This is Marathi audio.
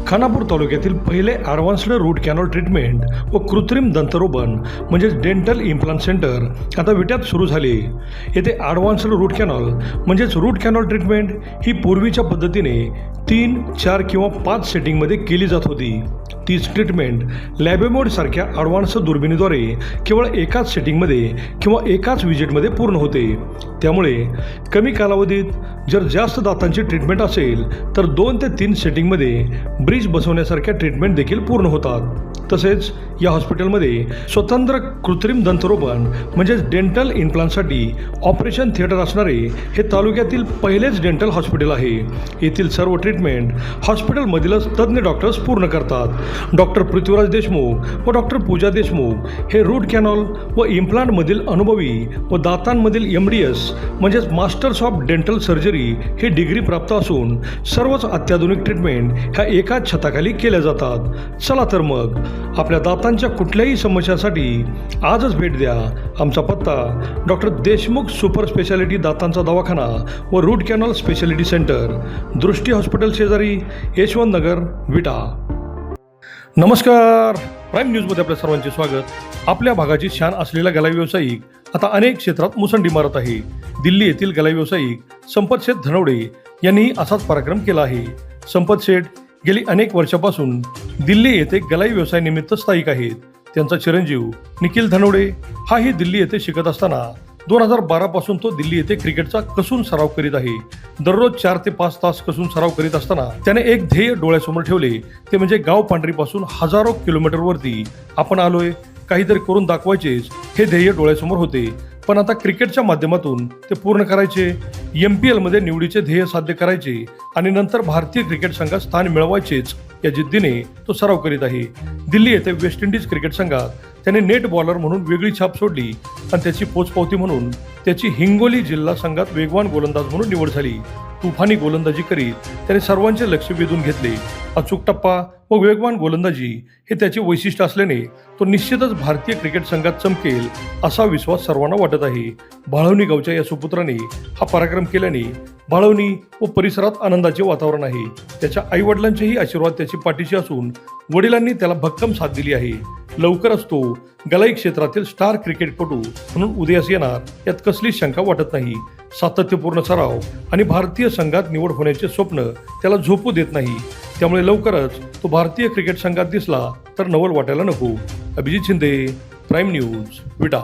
खानापूर तालुक्यातील पहिले ॲडव्हान्स्ड रूट कॅनॉल ट्रीटमेंट व कृत्रिम दंतरोपण म्हणजेच डेंटल इम्प्लांट सेंटर आता विट्यात सुरू झाले. येथे ॲडव्हान्स्ड रूट कॅनॉल म्हणजेच रूट कॅनॉल ट्रीटमेंट ही पूर्वीच्या पद्धतीने 3, 4 किंवा 5 सेटिंगमध्ये केली जात होती. तीच ट्रीटमेंट लॅबेमोडसारख्या ॲडव्हान्स दुर्बिणीद्वारे केवळ एकाच सेटिंगमध्ये किंवा एकाच विजिटमध्ये पूर्ण होते. त्यामुळे कमी कालावधीत जर जास्त दातांची ट्रीटमेंट असेल तर 2 ते 3 सेटिंगमध्ये ब्रिज बसवण्यासारख्या ट्रीटमेंट देखील पूर्ण होतात. तसेच या हॉस्पिटलमध्ये स्वतंत्र कृत्रिम दंतरोपण म्हणजेच डेंटल इम्प्लांटसाठी ऑपरेशन थिएटर असणारे हे तालुक्यातील पहिलेच डेंटल हॉस्पिटल आहे. येथील सर्व ट्रीटमेंट हॉस्पिटलमधीलच तज्ज्ञ डॉक्टर्स पूर्ण करतात. डॉक्टर पृथ्वीराज देशमुख व डॉक्टर पूजा देशमुख हे रूट कॅनॉल व इम्प्लांटमधील अनुभवी व दातांमधील MDS म्हणजेच masters of dental surgery he degree प्राप्त असून सर्वच अत्याधुनिक ट्रीटमेंट ह्या एकाच छताखाली केल्या जातात. चला तर मग आपल्या दातांच्या कुठल्याही समस्यांसाठी आजच भेट द्या. आमचा पत्ता डॉक्टर देशमुख सुपर स्पेशालिटी दातांचा दवाखाना व रूट कॅनॉल स्पेशालिटी सेंटर, दृष्टी हॉस्पिटल शेजारी, यशवंत नगर, विटा. नमस्कार, प्राईम न्यूजमध्ये आपल्या सर्वांचे स्वागत. आपल्या भागाची शान असलेला गलाई व्यावसायिक आता अनेक क्षेत्रात मुसंडी मारत आहे. दिल्ली येथील गलाई व्यावसायिक संपत शेठ धनवडे यांनी असाच पराक्रम केला आहे. संपत शेठ गेली अनेक वर्षापासून दिल्ली येथे गलाई व्यवसायानिमित्त स्थायिक आहेत. त्यांचा चिरंजीव निखिल धनवडे हाही दिल्ली येथे शिकत असताना 2012 पासून तो दिल्ली येथे क्रिकेटचा कसून सराव करीत आहे. दररोज 4 ते 5 तास कसून सराव करीत असताना त्याने एक ध्येय डोळ्यासमोर ठेवले, ते म्हणजे गाव पांढरीपासून हजारो किलोमीटरवरती आपण आलोय, काहीतरी करून दाखवायचेच हे ध्येय डोळ्यासमोर होते. पण आता क्रिकेटच्या माध्यमातून ते पूर्ण करायचे, MPL मध्ये निवडीचे ध्येय साध्य करायचे आणि नंतर भारतीय क्रिकेट संघात स्थान मिळवायचेच या जिद्दीने तो सराव करीत आहे. दिल्ली येथे वेस्ट इंडिज क्रिकेट संघात त्याने नेट बॉलर म्हणून वेगळी छाप सोडली आणि त्याची पोचपावती म्हणून त्याची हिंगोली जिल्हा संघात वेगवान गोलंदाज म्हणून निवड झाली. तुफानी गोलंदाजी करीत त्याने सर्वांचे लक्ष वेधून घेतले. अचूक टप्पा व वेगवान गोलंदाजी हे त्याचे वैशिष्ट्य असल्याने तो निश्चितच भारतीय क्रिकेट संघात चमकेल असा विश्वास सर्वांना वाटत आहे. बाळवणी गावच्या या सुपुत्राने हा पराक्रम केल्याने बाळवणी व परिसरात आनंदाचे वातावरण आहे. त्याच्या आईवडिलांचेही आशीर्वाद त्याची पाठीशी असून वडिलांनी त्याला भक्कम साथ दिली आहे. लवकरच तो गलाई क्षेत्रातील स्टार क्रिकेटपटू म्हणून उदयास येणार यात कसलीच शंका वाटत नाही. सातत्यपूर्ण सराव आणि भारतीय संघात निवड होण्याचे स्वप्न त्याला झोपू देत नाही. त्यामुळे लवकरच तो भारतीय क्रिकेट संघात दिसला तर नवल वाटायला नको. अभिजित शिंदे, प्राईम न्यूज, विटा.